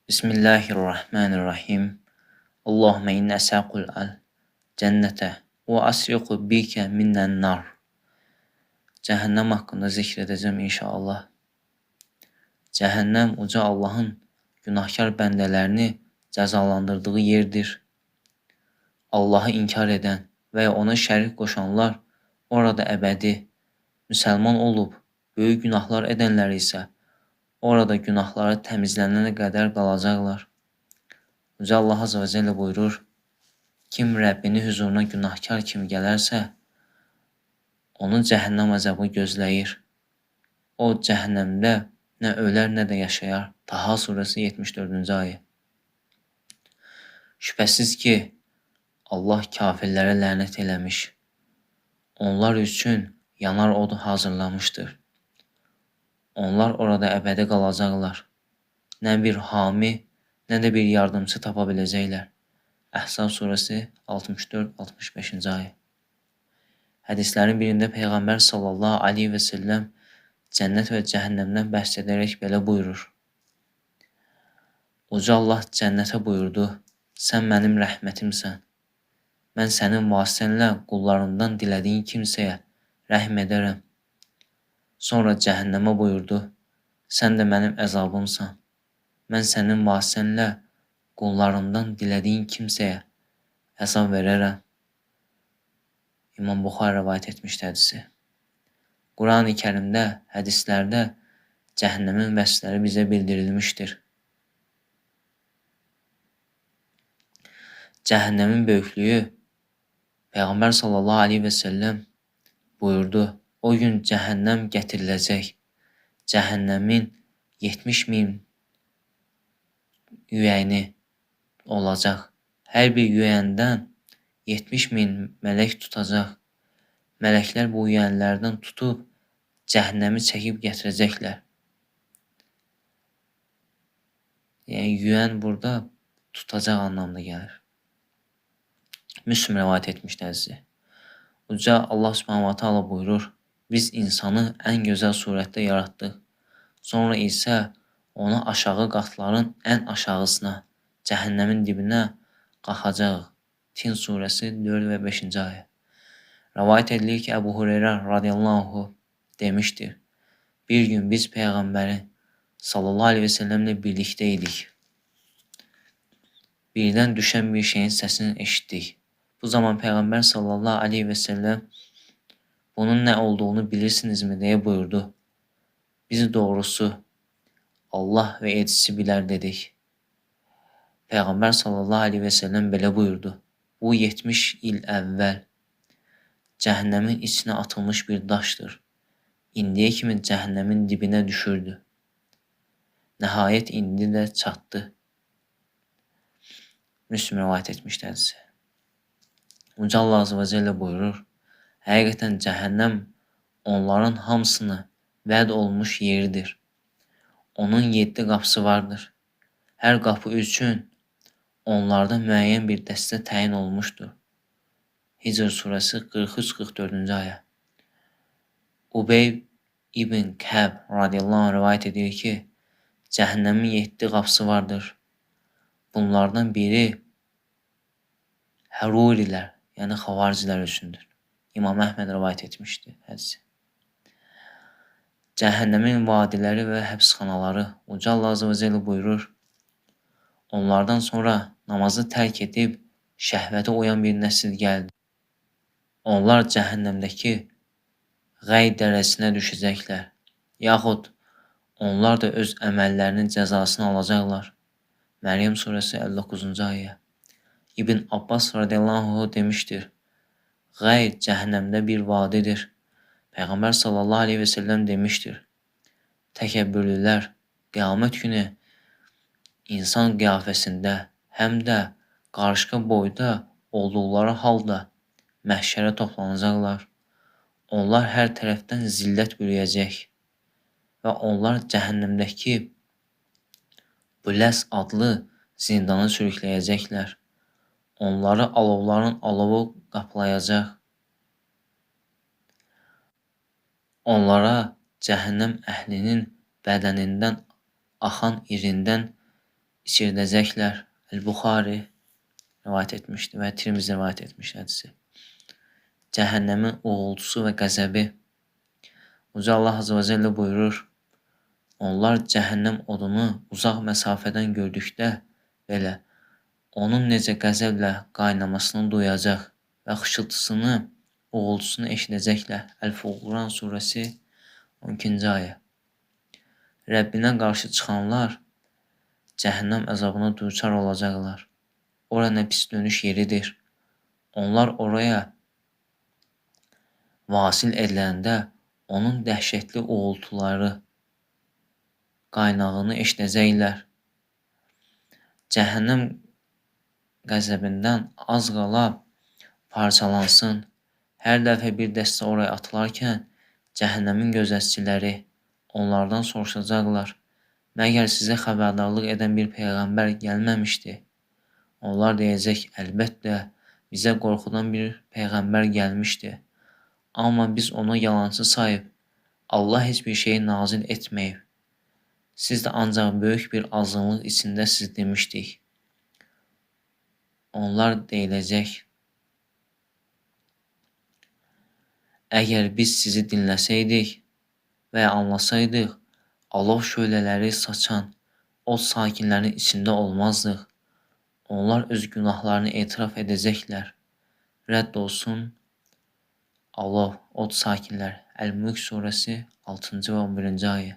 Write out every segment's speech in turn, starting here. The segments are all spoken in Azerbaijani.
Bismillahirrahmanirrahim. Allahümme inne əsəqul cənnətə və asriqu bikə minnən nar. Cəhənnəm haqqında zikr edəcəm inşallah. Cəhənnəm uca Allahın günahkar bəndələrini cəzalandırdığı yerdir. Allahı inkar edən və ya ona şərik qoşanlar orada əbədi, müsəlman olub böyük günahlar edənlər isə orada günahları təmizlənənə qədər qalacaqlar. Uca Allah Azze və Cəllə buyurur, kim Rəbbini huzuruna günahkar kimi gələrsə, onu cəhənnəm əzabı gözləyir. O cəhənnəmdə nə ölər, nə də yaşayar. Taha surəsi 74-cü ayə. Şübhəsiz ki, Allah kafirlərə lənət eləmiş. Onlar üçün yanar odu hazırlamışdır. Onlar orada əbədi qalacaqlar. Nə bir hami, nə də bir yardımcı tapa biləcəklər. Əhzab surəsi 64-65-ci ayə. Hədislərin birində Peyğəmbər sallallahu aleyhi və səlləm cənnət və cəhənnəmdən bəhs edərək belə buyurur. Uca Allah cənnətə buyurdu, sən mənim rəhmətimsən. Mən sənin vasitənlə qullarımdan dilədiyin kimsəyə rəhm edərəm. Sonra cəhənnəmə buyurdu, sən də mənim əzabımsan. Mən sənin vasitənlə qullarımdan dilədiyin kimsəyə əzab verərəm. İmam Buxari rivayət etmişdir hədisi. Quran-ı Kərimdə, hədislərdə cəhənnəmin vəsfləri bizə bildirilmişdir. Cəhənnəmin böyüklüyü Peyğəmbər sallallahu aleyhi və səlləm buyurdu, o gün cəhənnəm gətiriləcək. Cəhənnəmin 70.000 yüyəni olacaq. Hər bir yüyəndən 70.000 mələk tutacaq. Mələklər bu yüyənlərdən tutub cəhənnəmi çəkib gətirəcəklər. Yəni, yüyən burada tutacaq anlamda gəlir. Müslim rivayət etmişdir əzizi. Uca Allah Subhanahu wa Ta'ala buyurur, biz insanı ən gözəl surətdə yaratdıq. Sonra isə onu aşağı qatların ən aşağısına, cəhənnəmin dibinə qalxacaq. Tin surəsi 4 və 5-ci ayə. Rivayət edilir ki, Əbu Hüreyrə radiyallahu anh demişdir. Bir gün biz Peyğəmbərin sallallahu aleyhi və səlləmlə birlikdə idik. Birdən düşən bir şeyin səsini eşitdik. Bu zaman Peyğəmbər sallallahu aleyhi və səlləm bunun nə olduğunu bilirsinizmi deyə buyurdu. Biz doğrusu Allah və elçisi bilər dedik. Peyğəmbər sallallahu aleyhi və səlləm belə buyurdu. Bu 70 il əvvəl cəhənnəmin içinə atılmış bir daşdır. İndiyə kimi cəhənnəmin dibinə düşürdü. Nəhayət indi də çatdı. Müslim rivayət etmişdir hədisi. Uca Allah Azze və Cəllə buyurur, həqiqətən cəhənnəm onların hamısını vəd olmuş yeridir. Onun 7 qapısı vardır. Hər qapı üçün onlarda müəyyən bir dəstə təyin olmuşdur. Hicr surəsi 43-44-cü ayə. Ubey ibn Kəb radiyallahu anh rivayət edir ki, cəhənnəmin 7 qapısı vardır. Bunlardan biri Hərurilər, yəni xavaricilər üçündür. İmam Əhməd rivayət etmişdir hədisi. Cəhənnəmin vadiləri və həbsxanaları Uca Allah Azze və Cəllə buyurur. Onlardan sonra namazı tərk edib şəhvətə uyan bir nəsil gəldi. Onlar cəhənnəmdəki qəy dərəsinə düşəcəklər. Yaxud onlar da öz əməllərinin cəzasını alacaqlar. Məryəm surəsi 59-cu ayə. İbn Abbas radiyallahu anh demişdir. Qəy cəhənnəmdə bir vadidir. Peyğəmbər sallallahu aleyhi və səlləm demişdir. Təkəbbürlülər qiyamət günü insan qiyafəsində həm də qarışqa boyda olduqları halda məhşərə toplanacaqlar. Onlar hər tərəfdən zillət bürüyəcək və onlar cəhənnəmdəki Büləs adlı zindana sürükləyəcəklər. Onları alovların alovu qaplayacaq. Onlara cəhənnəm əhlinin bədənindən axan irindən içirdəcəklər. El-Buxari rivayət etmişdi və Tirmizi rivayət etmiş hədisi. Cəhənnəmin uğultusu və qəzəbi. Uca Allah Azze və Celle buyurur, onlar cəhənnəm odunu uzaq məsafədən gördükdə belə onun necə qəzəblə qaynamasını duyacaq və xışıltısını, uğultusunu eşidəcəklər. Əl-Furqan surəsi 12-ci ayə. Rəbbinə qarşı çıxanlar cəhənnəm əzabına düçar olacaqlar. Ora nə pis dönüş yeridir. Onlar oraya vasil ediləndə onun dəhşətli uğultuları qaynağını eşidəcəklər. Cəhənnəm qəzəbindən az qala parçalansın. Hər dəfə bir dəstə oraya atılarkən cəhənnəmin gözətçiləri onlardan soruşacaqlar. Məgər sizə xəbərdarlıq edən bir peyğəmbər gəlməmişdi? Onlar deyəcək, əlbəttə, bizə qorxudan bir peyğəmbər gəlmişdi. Amma biz onu yalancı sayıb, Allah heç bir şeyi nazil etməyib. Siz də ancaq böyük bir azınlıq içindəsiz demişdik. Onlar deyiləcək, əgər biz sizi dinləsəydik və ya anlasaydıq, alov şölələri saçan od sakinlərinin içində olmazdıq. Onlar öz günahlarını etiraf edəcəklər. Rədd olsun alov, od sakinlər. Əl-Mülk surəsi 6-cı və 11-ci ayə.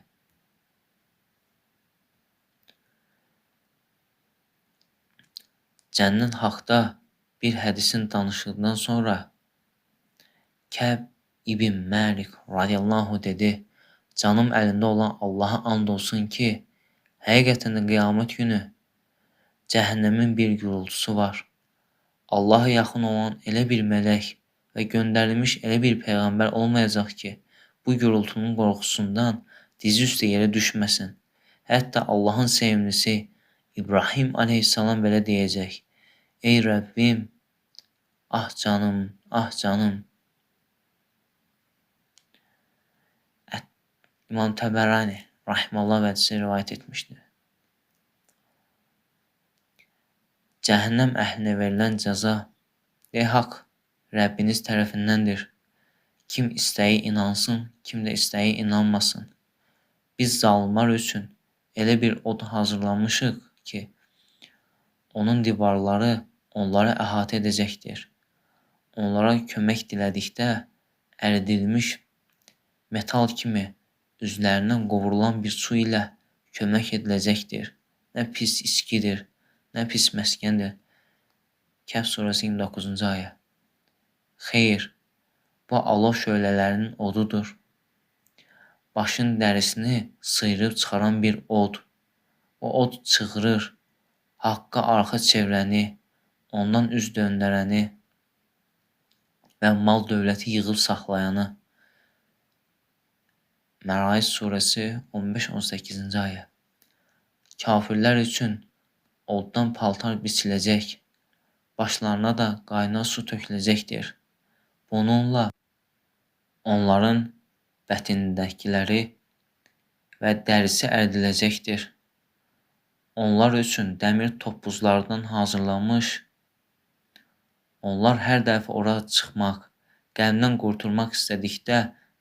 Cənnət haqda bir hədisin danışıqdan sonra Kəb İbn Məlik radiyallahu dedi, canım əlində olan Allaha and olsun ki, həqiqətən də qiyamət günü cəhənnəmin bir gürültüsü var. Allaha yaxın olan elə bir mələk və göndərilmiş elə bir peyğəmbər olmayacaq ki, bu gürültünün qorxusundan dizi üstə yerə düşməsin. Hətta Allahın sevimlisi İbrahim aleyhissalam belə deyəcək, ey Rəbbim, ah canım, ah canım. İmam Təbərani rahimallah vədisi rivayət etmişdir. Cəhənnəm əhlinə verilən cəza haqq Rəbbiniz tərəfindəndir. Kim istəyi inansın, kim də istəyi inanmasın. Biz zalimlar üçün elə bir od hazırlamışıq ki, onun divarları onları əhatə edəcəkdir. Onlara kömək dilədikdə əridilmiş metal kimi üzlərindən qovurulan bir su ilə kömək ediləcəkdir. Nə pis içkidir, nə pis məskəndir. Kəhf surəsi 29-cu ayə. Xeyr, bu alov şölələrinin odudur. Başın dərisini sıyırıb çıxaran bir od. O od çığırır, haqqa arxa çevrəni, ondan üz döndərəni və mal dövləti yığıb saxlayanı. Mərayic surəsi 15-18-ci ayə. Kafirlər üçün oddan paltar biçiləcək, başlarına da qaynar su töküləcəkdir. Bununla onların bətnindəkiləri və dərisi əridiləcəkdir. Onlar üçün dəmir topuzlardan hazırlanmış, onlar hər dəfə ora çıxmaq, qəmdən qurtulmaq istədikdə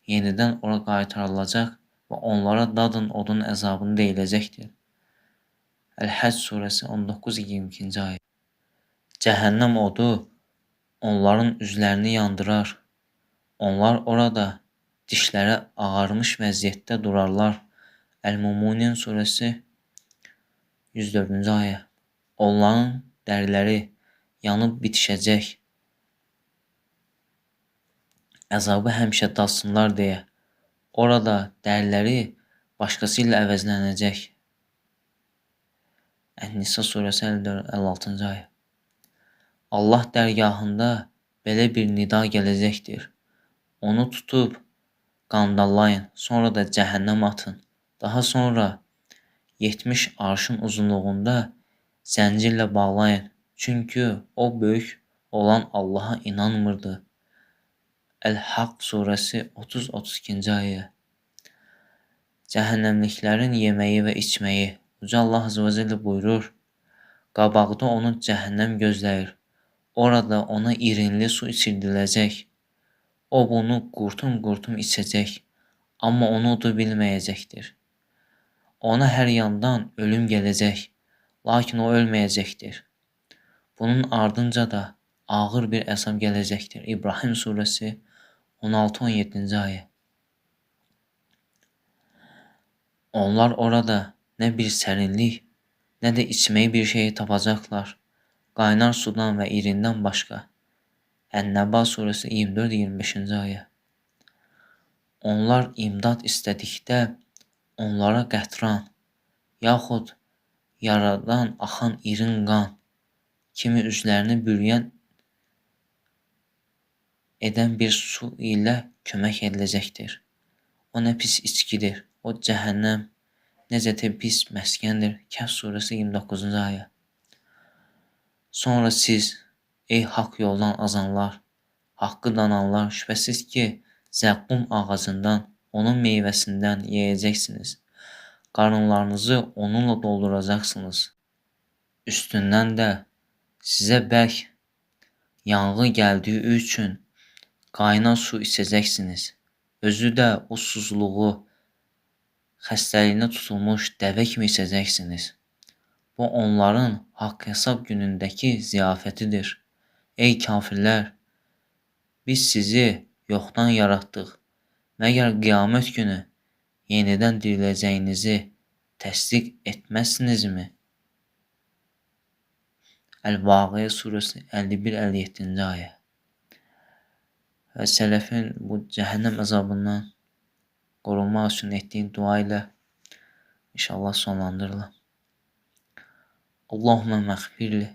yenidən ora qaytarılacaq və onlara dadın odun əzabını deyiləcəkdir. Əl-Həcc surəsi 19-22-ci ayə. Cəhənnəm odu onların üzlərini yandırar. Onlar orada dişləri ağarmış vəziyyətdə durarlar. Əl-Mumunin surəsi 104-cü ayə. Onların dəriləri yanıb bitişəcək. Əzabı həmişə dadsınlar deyə. Orada dəriləri başqası ilə əvəzlənəcək. Ən-Nisa surəsi 56-cı ayə. Allah dərgahında belə bir nida gələcəkdir. Onu tutub qandallayın, sonra da cəhənnəm atın. Daha sonra 70 arşın uzunluğunda zəncirlə bağlayın. Çünki o böyük olan Allaha inanmırdı. Əl-Haqq surəsi 30-32-ci ayə. Cəhənnəmliklərin yeməyi və içməyi. Uca Allah Azze ve Celle buyurur, qabaqda onu cəhənnəm gözləyir. Orada ona irinli su içirdiləcək. O bunu qurtum-qurtum içəcək, amma onu uda bilməyəcəkdir. Ona hər yandan ölüm gələcək, lakin o ölməyəcəkdir. Bunun ardınca da ağır bir əzab gələcəkdir. İbrahim surəsi 16-17-ci ayə. Onlar orada nə bir sərinlik, nə də içməyə bir şey tapacaqlar. Qaynar sudan və irindən başqa. Ən-Nəba surəsi 24-25-ci ayə. Onlar imdad istədikdə onlara qətran, yaxud yaradan axan irin qan kimi üzlərini bürüyən edən bir su ilə kömək ediləcəkdir. O nə pis içkidir, o cəhənnəm necə də pis məskəndir. Kəhf surəsi 29-cu ayə. Sonra siz, ey haqq yoldan azanlar, haqqı dananlar, şübhəsiz ki, zəqqum ağacından, onun meyvəsindən yeyəcəksiniz. Qarınlarınızı onunla dolduracaqsınız. Üstündən də sizə bərk yanğı gəldiyi üçün qaynar su içəcəksiniz. Özü də o susuzluğu xəstəliyinə tutulmuş dəvə kimi içəcəksiniz. Bu onların haqq hesab günündəki ziyafətidir. Ey kafirlər, biz sizi yoxdan yaratdıq. Məgər qiyamət günü yenidən diriləcəyinizi təsdiq etməzsinizmi? Əl-Vaqiə surəsi 51-57-ci ayə. Və sələfin bu cəhənnəm əzabından qorunmaq üçün etdiyi dua ilə inşallah sonlandırılır. Allahumma məğfirli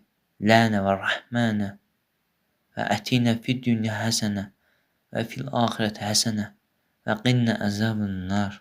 lənə və rəhmənə və ətinə fid dünya həsənə və fil axirəti həsənə və qinnə əzabın nar.